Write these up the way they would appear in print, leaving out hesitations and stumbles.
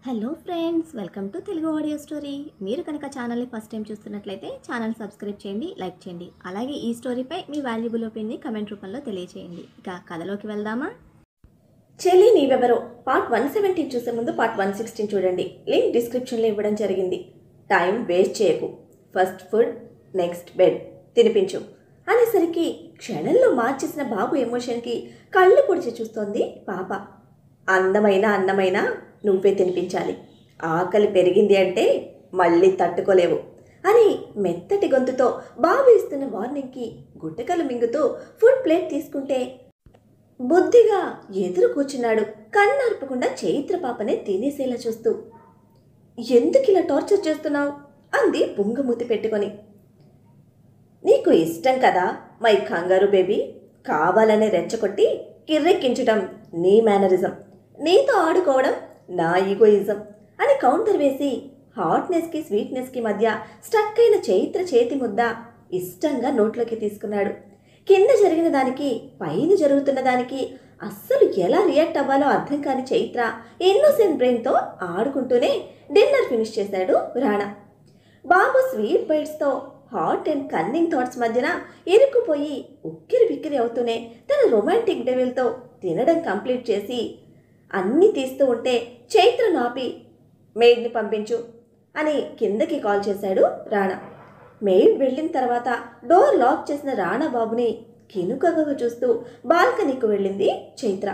Hello friends, welcome to Telugu audio story. మీరు కనుక ఛానల్ని ఫస్ట్ టైం చూస్తున్నట్లయితే ఛానల్ సబ్స్క్రైబ్ చేయండి, లైక్ చేయండి. అలాగే ఈ స్టోరీపై మీ వాల్యుబుల్ ఒపీనియన్ని కమెంట్ రూపంలో తెలియచేయండి. ఇక కథలోకి వెళ్దామా? చెల్లి నీవెవరో పార్ట్ 117 చూసే ముందు పార్ట్ 116 చూడండి. లింక్ డిస్క్రిప్షన్లో ఇవ్వడం జరిగింది. టైం వేస్ట్ చేయకు, ఫస్ట్ ఫుడ్ నెక్స్ట్ బెడ్, తినిపించు అనేసరికి క్షణంలో మార్చేసిన బాబు ఎమోషన్కి కళ్ళు పొడిచి చూస్తోంది పాప. అందమైన అన్నమైన నువ్వే తినిపించాలి, ఆకలి పెరిగింది అంటే మళ్ళీ తట్టుకోలేవు అని మెత్తటి గొంతుతో బాబు ఇస్తున్న వార్నింగ్కి గుట్టకలు మింగుతూ ఫుడ్ ప్లేట్ తీసుకుంటే బుద్ధిగా ఎదురు కూర్చున్నాడు, కన్నర్పకుండా చైత్ర పాపనే తినేసేలా చూస్తూ. ఎందుకు ఇలా టార్చర్ చేస్తున్నావు అంది బుంగమూతి పెట్టుకొని. నీకు ఇష్టం కదా మై కంగారు బేబీ, కావాలనే రెచ్చగొట్టి కిర్రెక్కించడం నీ మేనరిజం, నీతో ఆడుకోవడం నా ఈగోయిజం అని కౌంటర్ వేసి హాట్నెస్కి స్వీట్నెస్కి మధ్య స్టక్ అయిన చైత్ర చేతి ముద్ద ఇష్టంగా నోట్లోకి తీసుకున్నాడు. కింద జరిగిన దానికి పైన జరుగుతున్న దానికి అస్సలు ఎలా రియాక్ట్ అవ్వాలో అర్థం కాని చైత్ర ఇన్నోసెంట్ బ్రెయిన్తో ఆడుకుంటూనే డిన్నర్ ఫినిష్ చేశాడు రాణా. బాబు స్వీట్ బైట్స్తో హాట్ అండ్ కన్నింగ్ థాట్స్ మధ్యన ఇరుక్కుపోయి ఉక్కిరి బిక్కిరి అవుతూనే తన రొమాంటిక్ డెవిల్తో తినడం కంప్లీట్ చేసి అన్నీ తీస్తూ ఉంటే చైత్రను ఆపి మెయిడ్ని పంపించు అని కిందకి కాల్ చేశాడు రాణా. మెయిడ్ వెళ్ళిన తర్వాత డోర్ లాక్ చేసిన రాణా బాబుని కినుకగా చూస్తూ బాల్కనీకి వెళ్ళింది చైత్ర.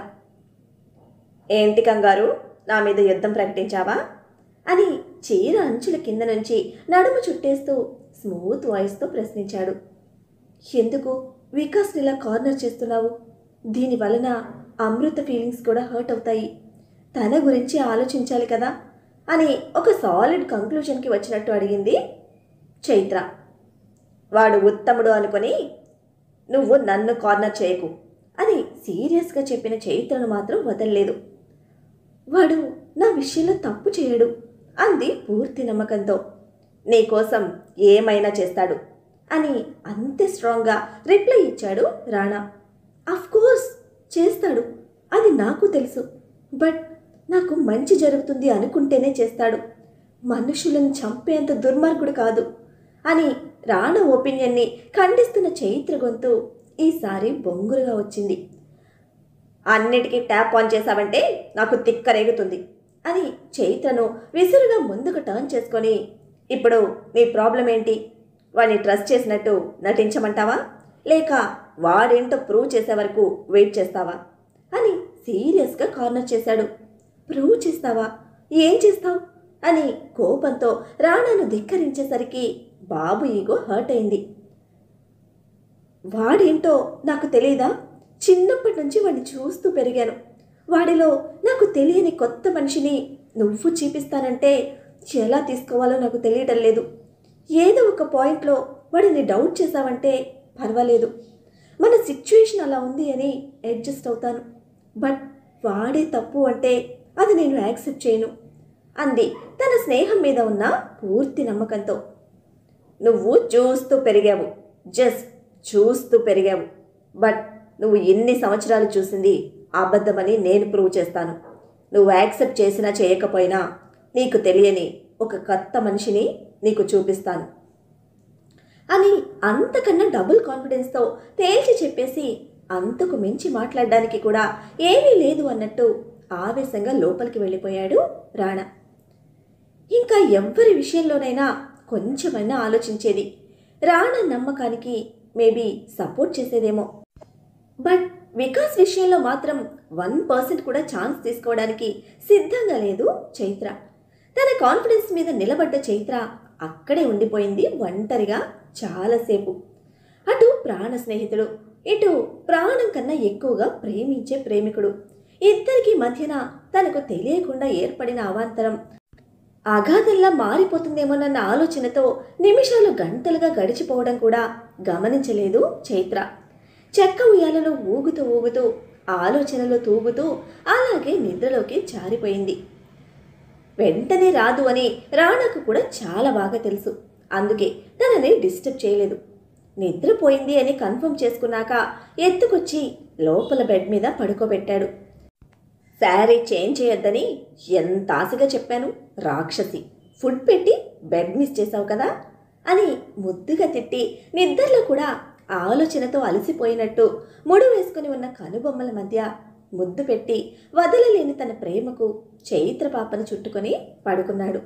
ఏంటి కంగారు, నా మీద యుద్ధం ప్రకటించావా అని చీర అంచుల కింద నుంచి నడుము చుట్టేస్తూ స్మూత్ వాయిస్తో ప్రశ్నించాడు. ఎందుకు వికాస్ని ఇలా కార్నర్ చేస్తున్నావు? దీనివలన అమృత ఫీలింగ్స్ కూడా హర్ట్ అవుతాయి, తన గురించి ఆలోచించాలి కదా అని ఒక సాలిడ్ కంక్లూజన్కి వచ్చినట్టు అడిగింది చైత్ర. వాడు ఉత్తముడు అనుకొని నువ్వు నన్ను కార్నర్ చేయకు అని సీరియస్గా చెప్పిన చైత్రను మాత్రం వదలలేదు. వాడు నా విషయంలో తప్పు చేయడు అంది పూర్తి నమ్మకంతో. నీకోసం ఏమైనా చేస్తాడు అని అంతే స్ట్రాంగ్గా రిప్లై ఇచ్చాడు రాణా. అఫ్కోర్స్ చేస్తాడు, అది నాకు తెలుసు, బట్ నాకు మంచి జరుగుతుంది అనుకుంటేనే చేస్తాడు, మనుషులను చంపేంత దుర్మార్గుడు కాదు అని రాణా ఒపీనియన్ని ఖండిస్తున్న చైత్ర గొంతు ఈసారి బొంగురుగా వచ్చింది. అన్నిటికీ ట్యాప్ ఆన్ చేశావంటే నాకు తిక్కరేగుతుంది అని చైత్రను విసురుగా ముందుకు టర్న్ చేసుకొని, ఇప్పుడు నీ ప్రాబ్లం ఏంటి? వాడిని ట్రస్ట్ చేసినట్టు నటించమంటావా, లేక వాడేంటో ప్రూవ్ చేసే వరకు వెయిట్ చేస్తావా అని సీరియస్గా కార్నర్ చేశాడు. ప్రూవ్ చేస్తావా? ఏం చేస్తావు అని కోపంతో రాణాను ధిక్కరించేసరికి బాబు ఈగో హర్ట్ అయింది. వాడేంటో నాకు తెలియదా? చిన్నప్పటి నుంచి వాడిని చూస్తూ పెరిగాను, వాడిలో నాకు తెలియని కొత్త మనిషిని నువ్వు చూపిస్తానంటే ఎలా తీసుకోవాలో నాకు తెలియటం లేదు. ఏదో ఒక పాయింట్లో వాడిని డౌట్ చేశావంటే పర్వాలేదు, మన సిచ్యువేషన్ అలా ఉంది అని అడ్జస్ట్ అవుతాను, బట్ వాడే తప్పు అంటే అది నేను యాక్సెప్ట్ చేయను అంది తన స్నేహం మీద ఉన్న పూర్తి నమ్మకంతో. నువ్వు చూస్తూ పెరిగావు, జస్ట్ చూస్తూ పెరిగావు, బట్ నువ్వు ఎన్ని సంవత్సరాలు చూసింది అబద్ధమని నేను ప్రూవ్ చేస్తాను. నువ్వు యాక్సెప్ట్ చేసినా చేయకపోయినా నీకు తెలియని ఒక కొత్త మనిషిని నీకు చూపిస్తాను అని అంతకన్నా డబుల్ కాన్ఫిడెన్స్తో తేల్చి చెప్పేసి అంతకు మించి మాట్లాడడానికి కూడా ఏమీ లేదు అన్నట్టు ఆవేశంగా లోపలికి వెళ్ళిపోయాడు రాణా. ఇంకా ఎవ్వరి విషయంలోనైనా కొంచెమైనా ఆలోచించేది, రాణా నమ్మకానికి మేబీ సపోర్ట్ చేసేదేమో, బట్ వికాస్ విషయంలో మాత్రం 1% కూడా ఛాన్స్ తీసుకోవడానికి సిద్ధంగా లేదు చైత్ర. తన కాన్ఫిడెన్స్ మీద నిలబడ్డ చైత్ర అక్కడే ఉండిపోయింది ఒంటరిగా చాలాసేపు. అటు ప్రాణ స్నేహితుడు, ఇటు ప్రాణం కన్నా ఎక్కువగా ప్రేమించే ప్రేమికుడు, ఇద్దరికి మధ్యన తనకు తెలియకుండా ఏర్పడిన అవాంతరం అగాధంలా మారిపోతుందేమోనన్న ఆలోచనతో నిమిషాలు గంటలుగా గడిచిపోవడం కూడా గమనించలేదు చైత్ర. చెక్క ఉయ్యాలలో ఊగుతూ ఊగుతూ ఆలోచనలు తూగుతూ అలాగే నిద్రలోకి జారిపోయింది. వెంటనే రాదు అని రాణాకు కూడా చాలా బాగా తెలుసు, అందుకే తనని డిస్టర్బ్ చేయలేదు. నిద్రపోయింది అని కన్ఫర్మ్ చేసుకున్నాక ఎత్తుకొచ్చి లోపల బెడ్ మీద పడుకోబెట్టాడు. శారీ చేంజ్ చేయొద్దని ఎంత ఆశగా చెప్పాను రాక్షసి. ఫుడ్ పెట్టి బెడ్ మిస్ చేసావు కదా అని ముద్దుగా తిట్టి నిద్రలో కూడా ఆలోచనతో అలసిపోయినట్టు ముడు వేసుకుని ఉన్న కనుబొమ్మల మధ్య ముద్దు పెట్టి వదలలేని తన ప్రేమకు చైత్ర పాపను చుట్టుకొని పడుకున్నాడు.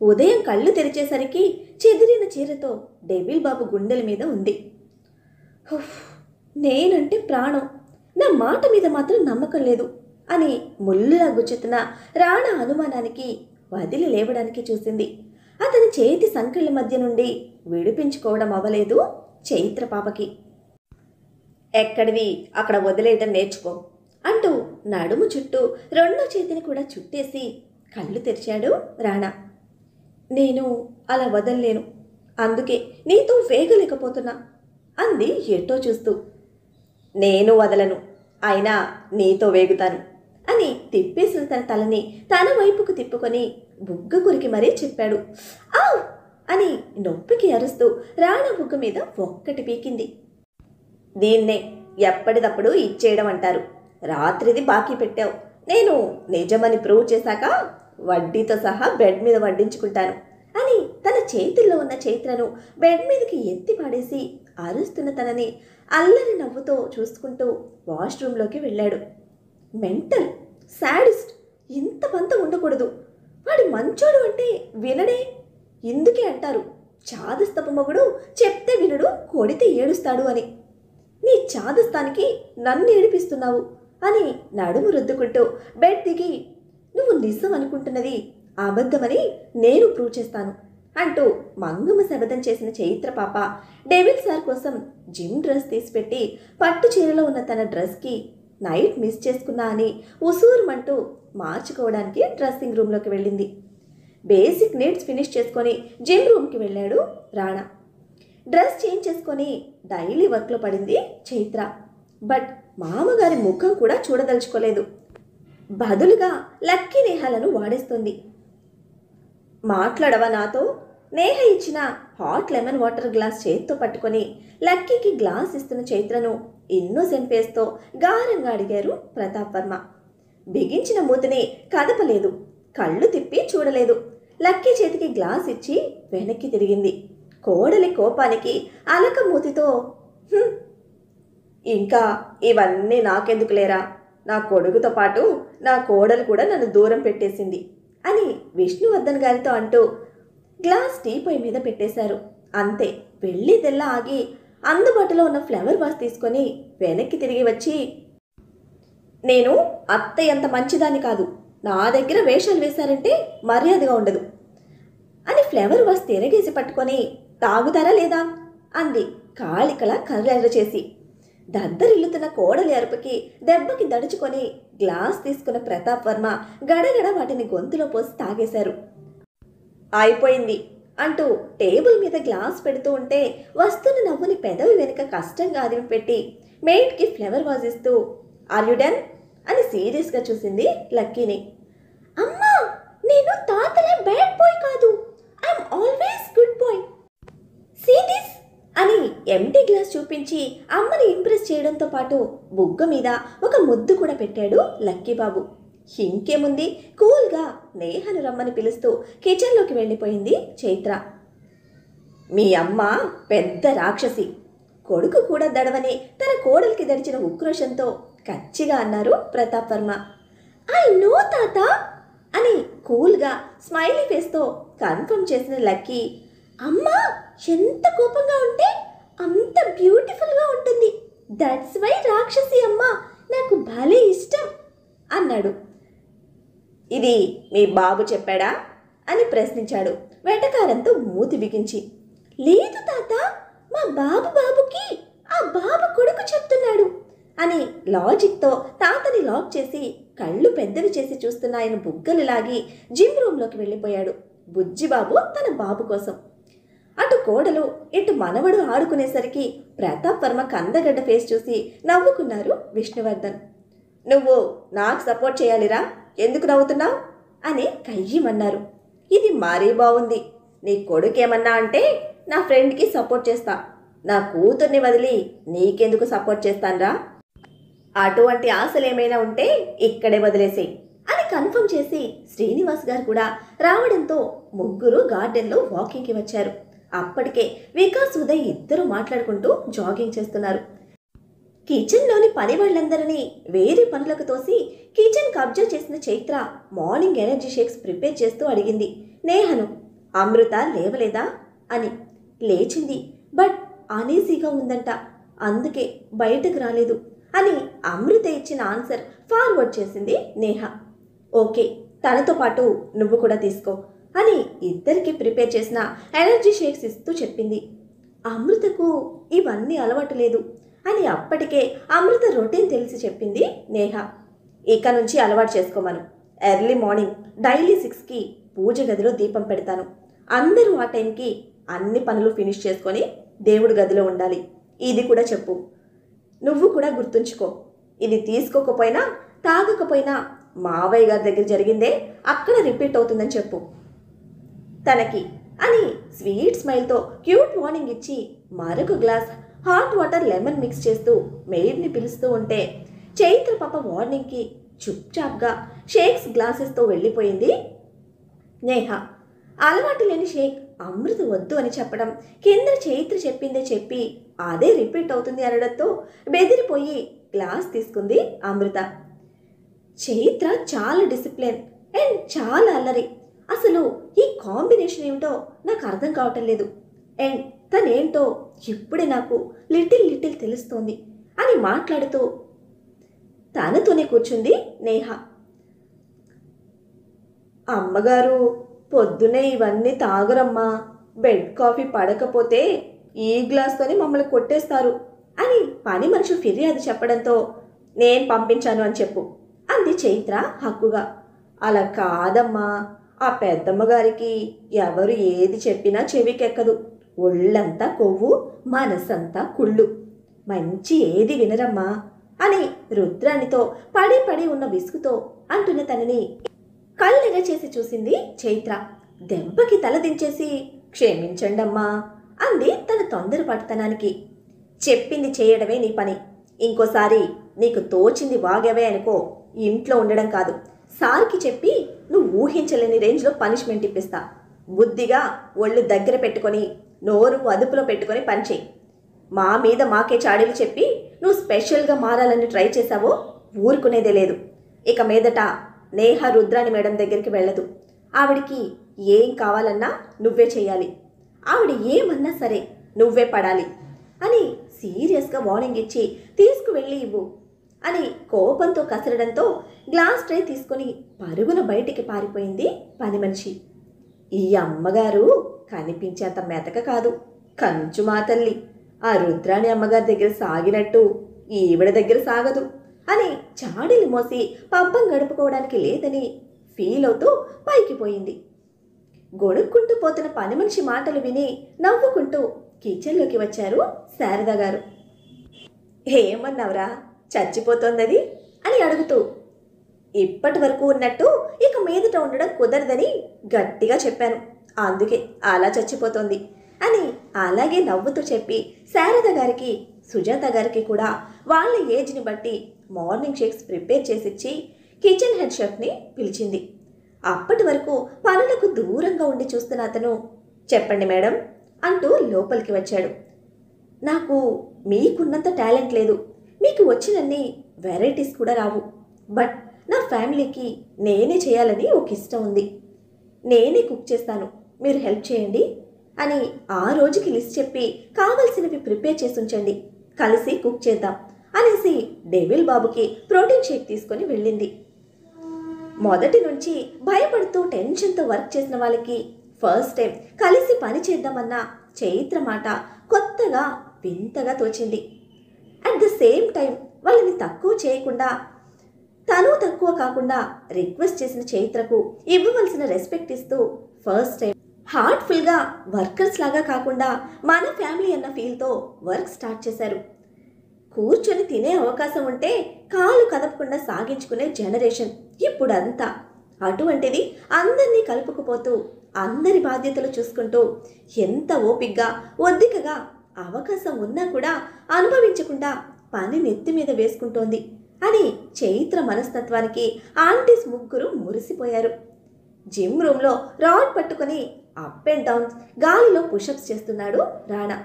ఉదయం కళ్ళు తెరిచేసరికి చెదిరిన చీరతో డెవిల్ బాబు గుండెల మీద ఉంది. నేనంటే ప్రాణం, నా మాట మీద మాత్రం నమ్మకం లేదు అని ముళ్ళులా గుచ్చుతున్న రాణా అనుమానానికి వదిలి లేవడానికి చూసింది. అతని చేతి సంకెళ్ళ మధ్య నుండి విడిపించుకోవడం అవ్వలేదు చైత్ర పాపకి. ఎక్కడివి అక్కడ వదిలేయడం నేర్చుకో అంటూ నడుము చుట్టూ రెండో చేతిని కూడా చుట్టేసి కళ్ళు తెరిచాడు రాణా. నేను అలా వదలలేను, అందుకే నీతో వేగలేకపోతున్నా అంది ఎటో చూస్తూ. నేను వదలను, అయినా నీతో వేగుతాను అని తిప్పేసిన తన తలని తన వైపుకు తిప్పుకొని బుగ్గ కురికి మరీ చెప్పాడు. ఆవ్ అని నొప్పికి అరుస్తూ రాణా బుగ్గ మీద ఒక్కటి పీకింది. దీన్నే ఎప్పటిదప్పుడు ఇచ్చేయడం అంటారు. రాత్రిది బాకీ పెట్టావు, నేను నిజమని ప్రూవ్ చేశాక వడ్డీతో సహా బెడ్ మీద వడ్డించుకుంటాను అని తన చేతుల్లో ఉన్న చైత్రను బెడ్ మీదకి ఎత్తి పడేసి అరుస్తున్న తనని అల్లరి నవ్వుతో చూసుకుంటూ వాష్రూంలోకి వెళ్ళాడు. మెంటల్, శాడిస్ట్, ఇంత పంత ఉండకూడదు. వాడు మంచోడు అంటే వినడే. ఇందుకే అంటారు చాదస్తపు మొగుడు చెప్తే వినడు, కొడితే ఏడుస్తాడు అని. నీ చాదస్తానికి నన్ను ఏడిపిస్తున్నావు అని నడుము రుద్దుకుంటూ బెడ్ దిగి, నువ్వు నిజం అనుకుంటున్నది అబద్ధమని నేను ప్రూవ్ చేస్తాను అంటూ మంగమ్మ శబదం చేసిన చైత్ర పాప డెవిల్ సార్ కోసం జిమ్ డ్రెస్ తీసిపెట్టి పట్టు చీరలో ఉన్న తన డ్రెస్కి నైట్ మిస్ చేసుకున్నా అని ఉసూరుమంటూ మార్చుకోవడానికి డ్రెస్సింగ్ రూమ్లోకి వెళ్ళింది. బేసిక్ నీడ్స్ ఫినిష్ చేసుకొని జిమ్ రూమ్కి వెళ్ళాడు రాణా. డ్రెస్ చేంజ్ చేసుకొని డైలీ వర్క్లో పడింది చైత్ర. బట్ మామగారి ముఖం కూడా చూడదలుచుకోలేదు. బదులుగా లక్కీ నేహాలను వాడేస్తుంది. మాట్లాడవా నాతో? నేహ ఇచ్చిన హాట్ లెమన్ వాటర్ గ్లాస్ చేత్తో పట్టుకొని లక్కీకి గ్లాస్ ఇస్తున్న చైత్రను ఇన్నోసెంట్ ఫేస్తో గారంగా అడిగారు ప్రతాప్ వర్మ. బిగించిన మూతిని కదపలేదు, కళ్ళు తిప్పి చూడలేదు. లక్కీ చేతికి గ్లాస్ ఇచ్చి వెనక్కి తిరిగింది. కోడలి కోపానికి అలక మూతితో, ఇంకా ఇవన్నీ నాకెందుకు లేరా, నా కొడుకుతో పాటు నా కోడలు కూడా నన్ను దూరం పెట్టేసింది అని విష్ణువర్ధన్ గారితో అంటూ గ్లాస్ టీపొయ్యి మీద పెట్టేశారు. అంతే, వెళ్ళి తెల్ల ఆగి అందుబాటులో ఉన్న ఫ్లవర్ వాస్ తీసుకొని వెనక్కి తిరిగి వచ్చి, నేను అత్తయ్య అంత మంచిదాన్ని కాదు, నా దగ్గర వేషాలు వేశారంటే మర్యాదగా ఉండదు అని ఫ్లవర్ వాస్ తిరగేసి పట్టుకొని, తాగుతారా లేదా అంది కాళికల కర్రెర్ర చేసి. దద్దరిల్లుతున్న కోడలి అరుపుకి దెబ్బకి దడుచుకొని గ్లాస్ తీసుకున్న ప్రతాప్ వర్మ గడగడ వాటిని గొంతులో పోసి తాగేశారు. అయిపోయింది అంటూ టేబుల్ మీద గ్లాస్ పెడుతూ ఉంటే వస్తున్న నవ్వుని పెదవి వెనుక కష్టంగా అదిమి పెట్టి మెయిట్కి ఫ్లవర్ వాజ్ ఇస్తూ, ఆర్ యు డన్ అని సీరియస్గా చూసింది లక్కీని. అమ్మా, నేను తాతలే బ్యాడ్ బాయ్ కాదు, I'm always good boy, see this అని ఎంటీ గ్లాస్ చూపించి అమ్మని ఇంప్రెస్ చేయడంతో పాటు బుగ్గ మీద ఒక ముద్దు కూడా పెట్టాడు లక్కీ బాబు. ఇంకేముంది, కూల్గా నేహను రమ్మని పిలుస్తూ కిచెన్లోకి వెళ్ళిపోయింది చైత్ర. మీ అమ్మ పెద్ద రాక్షసి, కొడుకు కూడా దడవని తన కోడలికి దడిచిన ఉక్రోషంతో కచ్చిగా అన్నారు ప్రతాప్ వర్మ. ఐ నో తాత అని కూల్గా స్మైలీ ఫేస్తో కన్ఫర్మ్ చేసిన లక్కీ, అమ్మా ఎంత కోపంగా ఉంటే అంత బ్యూటిఫుల్గా ఉంటుంది, దట్స్ వై రాక్షసి అమ్మ నాకు భలే ఇష్టం అన్నాడు. ఇది మీ బాబు చెప్పాడా అని ప్రశ్నించాడు వెటకారంతో మూతి బిగించి. లేదు తాత, మా బాబుకి ఆ బాబు కొడుకు చెప్తున్నాడు అని లాజిక్తో తాతని లాక్ చేసి కళ్ళు పెద్దవి చేసి చూస్తున్న ఆయన బుగ్గలు లాగి జిమ్ రూమ్లోకి వెళ్ళిపోయాడు బుజ్జిబాబు తన బాబు కోసం. అటు కోడలు ఇటు మనవడు ఆడుకునేసరికి ప్రతాప్ వర్మ కందగడ్డ ఫేస్ చూసి నవ్వుకున్నారు విష్ణువర్ధన్. నువ్వు నాకు సపోర్ట్ చేయాలిరా, ఎందుకు నవ్వుతున్నావు అని కయ్యమన్నారు. ఇది మరీ బాగుంది, నీ కొడుకేమన్నా అంటే నా ఫ్రెండ్కి సపోర్ట్ చేస్తా, నా కూతుర్ని వదిలి నీకెందుకు సపోర్ట్ చేస్తాన్రా అటువంటి ఆశలేమైనా ఉంటే ఇక్కడే వదిలేసేయి అని కన్ఫర్మ్ చేసి శ్రీనివాస్ గారు కూడా రావడంతో ముగ్గురు గార్డెన్లో వాకింగ్కి వచ్చారు. అప్పటికే వికాస్, ఉదయ్ ఇద్దరు మాట్లాడుకుంటూ జాగింగ్ చేస్తున్నారు. కిచెన్లోని పని వాళ్ళందరినీ వేరే పనులకు తోసి కిచెన్ కబ్జా చేసిన Chaitra morning energy shakes prepare చేస్తూ అడిగింది నేహను, అమృత లేవలేదా అని. లేచింది, బట్ అనీజీగా ఉందంట, అందుకే బయటకు రాలేదు అని అమృత ఇచ్చిన ఆన్సర్ ఫార్వర్డ్ చేసింది నేహ. ఓకే, తనతో పాటు నువ్వు కూడా తీసుకో అని ఇద్దరికి ప్రిపేర్ చేసిన ఎనర్జీ షేక్స్ ఇస్తూ చెప్పింది. అమృతకు ఇవన్నీ అలవాటు లేదు అని అప్పటికే అమృత రొటీన్ తెలిసి చెప్పింది నేహ. ఇక నుంచి అలవాటు చేసుకోమను. ఎర్లీ మార్నింగ్ డైలీ 6కి పూజ గదిలో దీపం పెడతాను. అందరూ ఆ టైంకి అన్ని పనులు ఫినిష్ చేసుకొని దేవుడి గదిలో ఉండాలి. ఇది కూడా చెప్పు. నువ్వు కూడా గుర్తుంచుకో, ఇది తీసుకోకపోయినా తాగకపోయినా మావయ్య గారి దగ్గర జరిగిందే అక్కడ రిపీట్ అవుతుందని చెప్పు తనకి అని స్వీట్ స్మైల్తో క్యూట్ వార్నింగ్ ఇచ్చి మరొక glass hot water lemon mix చేస్తూ మెయిడ్ని పిలుస్తూ ఉంటే చైత్ర పాప వార్నింగ్కి చుప్చాప్గా షేక్స్ గ్లాసెస్తో వెళ్ళిపోయింది నేహ. అలవాటు లేని షేక్ అమృత వద్దు అని చెప్పడం, కింద చైత్ర చెప్పిందే చెప్పి అదే రిపీట్ అవుతుంది అనడంతో బెదిరిపోయి గ్లాస్ తీసుకుంది అమృత. చైత్ర చాలా డిసిప్లిన్ అండ్ చాలా అల్లరి. అసలు ఈ కాంబినేషన్ ఏమిటో నాకు అర్థం కావటం లేదు. అండ్ తనేంటో ఇప్పుడే నాకు లిటిల్ తెలుస్తోంది అని మాట్లాడుతూ తనతోనే కూర్చుంది నేహ. అమ్మగారు పొద్దునే ఇవన్నీ తాగరమ్మా, బెడ్ కాఫీ పడకపోతే ఈ గ్లాస్తోనే మమ్మల్ని కొట్టేస్తారు అని పని మనిషి ఫిర్యాదు చెప్పడంతో నేను పంపించాను అని చెప్పు అంది చైత్ర హక్కుగా. అలా కాదమ్మా, ఆ పెద్దమ్మగారికి ఎవరు ఏది చెప్పినా చెవికెక్కదు. ఒళ్ళంతా కొవ్వు, మనసంతా కుళ్ళు, మంచి ఏది వినరమ్మా అని రుద్రానితో పడి ఉన్న విసుగుతో అంటున్న తనని కళ్ళెర చేసి చూసింది చైత్ర. దెబ్బకి తల దించేసి క్షమించండమ్మా అంది తన తొందరపడతనానికి. చెప్పింది చేయడమే నీ పని. ఇంకోసారి నీకు తోచింది వాగవే అనుకో, ఇంట్లో ఉండడం కాదు, సార్కి చెప్పి నువ్వు ఊహించలేని రేంజ్లో పనిష్మెంట్ ఇప్పిస్తా. బుద్ధిగా ఒళ్ళు దగ్గర పెట్టుకొని నోరు అదుపులో పెట్టుకొని పనిచేయి. మా మీద మాకే చాడీలు చెప్పి నువ్వు స్పెషల్గా మారాలని ట్రై చేశావో ఊరుకునేదే లేదు. ఇక మీదట నేహ రుద్రాని మేడం దగ్గరికి వెళ్ళదు. ఆవిడికి ఏం కావాలన్నా నువ్వే చెయ్యాలి. ఆవిడ ఏమన్నా సరే నువ్వే పడాలి అని సీరియస్గా వార్నింగ్ ఇచ్చి తీసుకువెళ్ళి ఇవ్వు అని కోపంతో కసరడంతో గ్లాస్ ట్రే తీసుకొని పరుగున బయటికి పారిపోయింది పని మనిషి. ఈ అమ్మగారు కనిపించేంత మెతక కాదు, కంచు మా తల్లి. ఆ రుద్రాణి అమ్మగారి దగ్గర సాగినట్టు ఈవిడ దగ్గర సాగదు అని చాడీలు మోసి పబ్బం గడుపుకోవడానికి లేదని ఫీల్ అవుతూ పైకి పోయింది. గొడుక్కుంటూ పోతున్న పని మనిషి మాటలు విని నవ్వుకుంటూ కిచెన్లోకి వచ్చారు శారద గారు. ఏమన్నావురా, చచ్చిపోతోందది అని అడుగుతూ, ఇప్పటి వరకు ఉన్నట్టు ఇక మీదట ఉండడం కుదరదని గట్టిగా చెప్పాను, అందుకే అలా చచ్చిపోతోంది అని అలాగే నవ్వుతూ చెప్పి శారద గారికి, సుజాత గారికి కూడా వాళ్ళ ఏజ్ని బట్టి మార్నింగ్ షేక్స్ ప్రిపేర్ చేసిచ్చి కిచెన్ హెడ్ షెఫ్ని పిలిచింది. అప్పటి వరకు పనులకు దూరంగా ఉండి చూస్తున్న అతను, చెప్పండి మేడం అంటూ లోపలికి వచ్చాడు. నాకు మీకున్నంత టాలెంట్ లేదు, మీకు వచ్చినన్ని వెరైటీస్ కూడా రావు, బట్ నా ఫ్యామిలీకి నేనే చేయాలని ఒక ఇష్టం ఉంది. నేనే కుక్ చేస్తాను, మీరు హెల్ప్ చేయండి అని ఆ రోజుకి లిస్ట్ చెప్పి కావలసినవి ప్రిపేర్ చేసి ఉంచండి, కలిసి కుక్ చేద్దాం అనేసి డెవిల్ బాబుకి ప్రోటీన్ షేక్ తీసుకొని వెళ్ళింది. మొదటి నుంచి భయపడుతూ టెన్షన్తో వర్క్ చేసిన వాళ్ళకి ఫస్ట్ టైం కలిసి పని చేద్దామన్న చైత్ర మాట కొత్తగా వింతగా తోచింది. అట్ ద సేమ్ టైం వాళ్ళని తక్కువ చేయకుండా, తను తక్కువ కాకుండా రిక్వెస్ట్ చేసిన చైత్రకు ఇవ్వవలసిన రెస్పెక్ట్ ఇస్తూ ఫస్ట్ టైం హార్ట్ఫుల్గా వర్కర్స్ లాగా కాకుండా మన ఫ్యామిలీ అన్న ఫీల్తో వర్క్ స్టార్ట్ చేశారు. కూర్చొని తినే అవకాశం ఉంటే కాలు కదపకుండా సాగించుకునే జనరేషన్ ఇప్పుడంతా. అటువంటిది అందరినీ కలుపుకుపోతూ అందరి బాధ్యతలు చూసుకుంటూ ఎంత ఓపిగ్గా ఒద్దికగా అవకాశం ఉన్నా కూడా అనుభవించకుండా పని నెత్తి మీద వేసుకుంటోంది అని చైత్ర మనస్తత్వానికి ఆంటీస్ ముగ్గురు మురిసిపోయారు. జిమ్ రూమ్లో రాడ్ పట్టుకొని అప్ అండ్ డౌన్ గాలిలో పుషప్స్ చేస్తున్నాడు రాణా.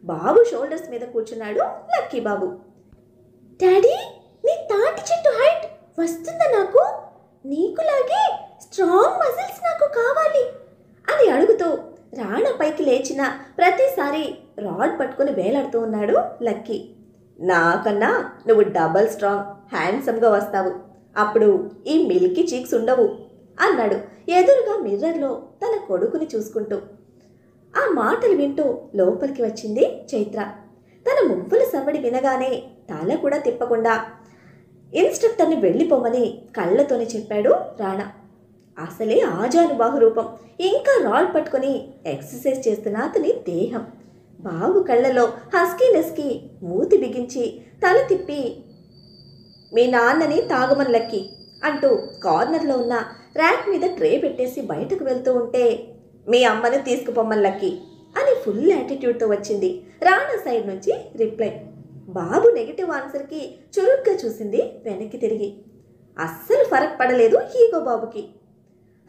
బాబు షోల్డర్స్ మీద కూర్చున్నాడు లక్కీ బాబు. డాడీ, నీ తాటి చెట్టు హైట్ వస్తుందా నాకు? నీకులాగే స్ట్రాంగ్ మజిల్స్ నాకు కావాలి అని అడుగుతూ రాణా పైకి లేచిన ప్రతిసారి రాడ్ పట్టుకుని వేలాడుతూ ఉన్నాడు లక్కీ. నాకన్నా నువ్వు డబల్ స్ట్రాంగ్ హ్యాండ్సమ్గా వస్తావు, అప్పుడు ఈ మిల్కీ చీక్స్ ఉండవు అన్నాడు ఎదురుగా మిర్రర్లో తన కొడుకుని చూసుకుంటూ. ఆ మాటలు వింటూ లోపలికి వచ్చింది చైత్ర. తన మువ్వల సవ్వడి వినగానే తల కూడా తిప్పకుండా ఇన్స్ట్రక్టర్ని వెళ్ళిపోమని కళ్ళతోనే చెప్పాడు రాణా. అసలే ఆజానుబాహు రూపం, ఇంకా రాడ్ పట్టుకొని ఎక్సర్సైజ్ చేస్తున్న అతని దేహం. బాబు కళ్ళలో హస్కీనెస్కి మూతి బిగించి తల తిప్పి మీ నాన్నని తాగమని లక్కీ అంటూ కార్నర్లో ఉన్న ర్యాక్ మీద ట్రే పెట్టేసి బయటకు వెళ్తూ ఉంటే మీ అమ్మని తీసుకుపోమ్మని లక్కీ అని ఫుల్ యాటిట్యూడ్తో వచ్చింది రాణా సైడ్ నుంచి రిప్లై. బాబు నెగిటివ్ ఆన్సర్కి చురుగ్గా చూసింది వెనక్కి తిరిగి. అస్సలు ఫరక్ పడలేదు ఈగో బాబుకి.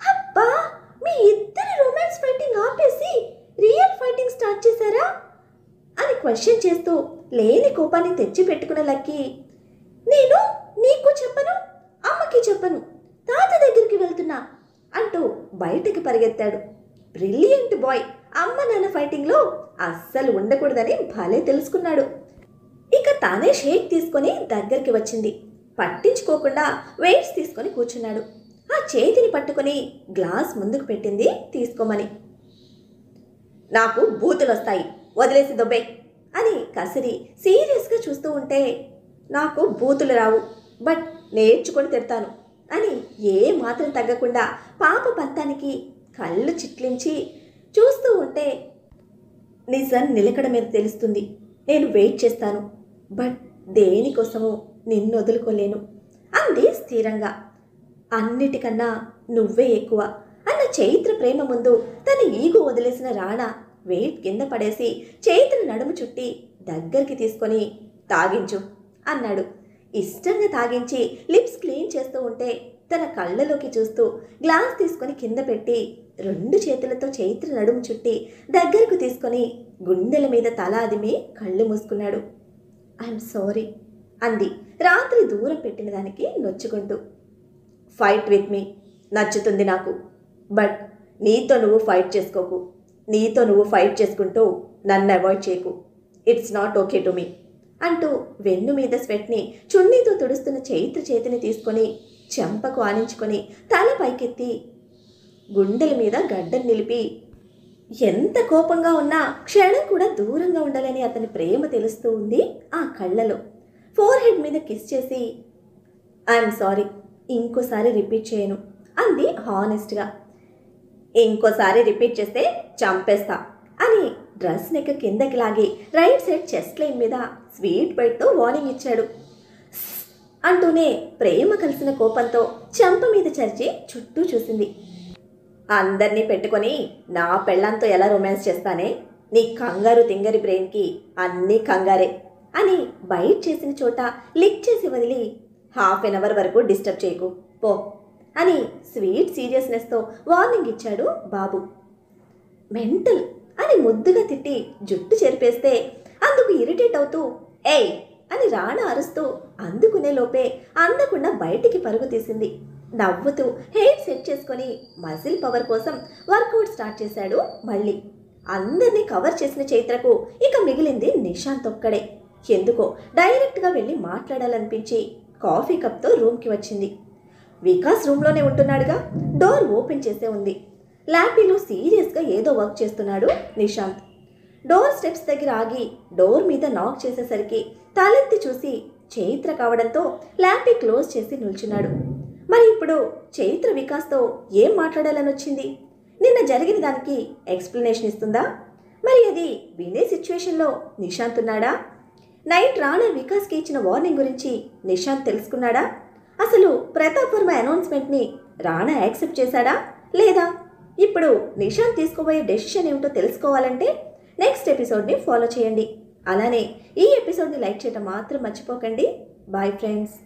అబ్బా, మీ ఇద్దరి రొమాన్స్ ఫైటింగ్ ఆపేసి రియల్ ఫైటింగ్ స్టార్ట్ చేశారా అని క్వశ్చన్ చేస్తూ లేని కోపాన్ని తెచ్చి పెట్టుకున్న లక్కీ, నేను నీకు చెప్పను, అమ్మకి చెప్పను, తాత దగ్గరికి వెళ్తున్నా అంటూ బయటకి పరిగెత్తాడు. బ్రిలియంట్ బాయ్ అమ్మ నాన్న ఫైటింగ్లో అస్సలు ఉండకూడదని భలే తెలుసుకున్నాడు. ఇక తానే షేక్ తీసుకొని దగ్గరికి వచ్చింది. పట్టించుకోకుండా వెయిట్స్ తీసుకొని కూర్చున్నాడు. ఆ చేతిని పట్టుకొని గ్లాస్ ముందుకు పెట్టింది తీసుకోమని. నాకు బూతులు వస్తాయి, వదిలేసి దొబ్బే అని కసిరి సీరియస్గా చూస్తూ ఉంటే నాకు బూతులు రావు, బట్ నేర్చుకొని తిడతాను అని ఏ మాత్రం తగ్గకుండా పాప పంతానికి కళ్ళు చిట్లించి చూస్తూ ఉంటే నిజం నిలకడ మీద తెలుస్తుంది. నేను వెయిట్ చేస్తాను, బట్ దేనికోసమో నిన్ను వదులుకోలేను అంది స్థిరంగా. అన్నిటికన్నా నువ్వే ఎక్కువ అన్న చైత్ర ప్రేమ ముందు తన ఈగో వదిలేసిన రాణా వెయిట్ కింద పడేసి చైత్ర నడుము చుట్టి దగ్గరికి తీసుకొని తాగించు అన్నాడు. ఇష్టంగా తాగించి లిప్స్ క్లీన్ చేస్తూ ఉంటే తన కళ్ళలోకి చూస్తూ గ్లాస్ తీసుకొని కింద పెట్టి 2 చేతులతో చైత్ర నడుము చుట్టి దగ్గరకు తీసుకొని గుండెల మీద తల అదిమి కళ్ళు మూసుకున్నాడు. ఐఎమ్ సారీ అంది రాత్రి దూరం పెట్టిన దానికి నొచ్చుకుంటూ. ఫైట్ విత్ మీ నచ్చుతుంది నాకు, బట్ నీతో నువ్వు ఫైట్ చేసుకోకు, నీతో నువ్వు ఫైట్ చేసుకుంటూ నన్ను అవాయిడ్ చేయకు, it's not okay to me అంటూ వెన్ను మీద స్వెట్ని చున్నీతో తుడుస్తున్న చైత్ర చేతిని తీసుకొని చెంపకు ఆనించుకొని తల పైకెత్తి గుండెల మీద గడ్డం నిలిపి ఎంత కోపంగా ఉన్నా క్షణం కూడా దూరంగా ఉండాలని అతని ప్రేమ తెలుస్తూ ఉంది ఆ కళ్ళలో. ఫోర్ హెడ్ మీద కిస్ చేసి ఐఎమ్ సారీ, ఇంకోసారి రిపీట్ చేయను అంది హానెస్ట్గా. ఇంకోసారి రిపీట్ చేస్తే చంపేస్తా అని డ్రెస్ నెక్ కిందకి లాగి రైట్ సైడ్ చెస్ట్ లైన్ మీద స్వీట్ బైట్తో వార్నింగ్ ఇచ్చాడు. అంటూనే ప్రేమ కలిసిన కోపంతో చెంప మీద చరిచి చుట్టూ చూసింది. అందరినీ పెట్టుకొని నా పెళ్ళంతో ఎలా రొమాన్స్ చేస్తానే, నీ కంగారు తింగరి బ్రెయిన్కి అన్నీ కంగారే అని బైట్ చేసిన చోట లిక్ చేసి వదిలి హాఫ్ ఎన్ అవర్ వరకు డిస్టర్బ్ చేయకు పో అని స్వీట్ సీరియస్నెస్తో వార్నింగ్ ఇచ్చాడు బాబు. మెంటల్ అని ముద్దుగా తిట్టి జుట్టు చెరిపేస్తే అందుకు ఇరిటేట్ అవుతూ ఏయ్ అని రాణా అరుస్తూ అందుకునే లోపే అందకుండా బయటికి పరుగు తీసింది. నవ్వుతూ హెయిర్ సెట్ చేసుకొని మజిల్ పవర్ కోసం వర్కౌట్ స్టార్ట్ చేశాడు మళ్ళీ. అందరినీ కవర్ చేసిన చైత్రకు ఇక మిగిలింది నిశాంత్ ఒక్కడే. ఎందుకో డైరెక్ట్గా వెళ్ళి మాట్లాడాలనిపించి కాఫీ కప్తో రూమ్కి వచ్చింది. వికాస్ రూమ్లోనే ఉంటున్నాడుగా, డోర్ ఓపెన్ చేసే ఉంది. ల్యాపీలో సీరియస్గా ఏదో వర్క్ చేస్తున్నాడు నిశాంత్. డోర్ స్టెప్స్ దగ్గర ఆగి డోర్ మీద నాక్ చేసేసరికి తలెత్తి చూసి చైత్ర కావడంతో ల్యాపీ క్లోజ్ చేసి నిల్చున్నాడు. మరి ఇప్పుడు చైత్ర వికాస్తో ఏం మాట్లాడాలని వచ్చింది? నిన్న జరిగిన దానికి ఎక్స్ప్లెనేషన్ ఇస్తుందా? మరి అది వినే సిచ్యువేషన్లో నిశాంత్ ఉన్నాడా? నైట్ రాణా వికాస్కి ఇచ్చిన వార్నింగ్ గురించి నిశాంత్ తెలుసుకున్నాడా? అసలు ప్రతాప్ వర్మ అనౌన్స్మెంట్ని రాణా యాక్సెప్ట్ చేశాడా లేదా? ఇప్పుడు నిశాంత్ తీసుకోబోయే డెసిషన్ ఏమిటో తెలుసుకోవాలంటే నెక్స్ట్ ఎపిసోడ్ని ఫాలో చేయండి. అలానే ఈ ఎపిసోడ్ని లైక్ చేయడం మాత్రం మర్చిపోకండి. Bye friends.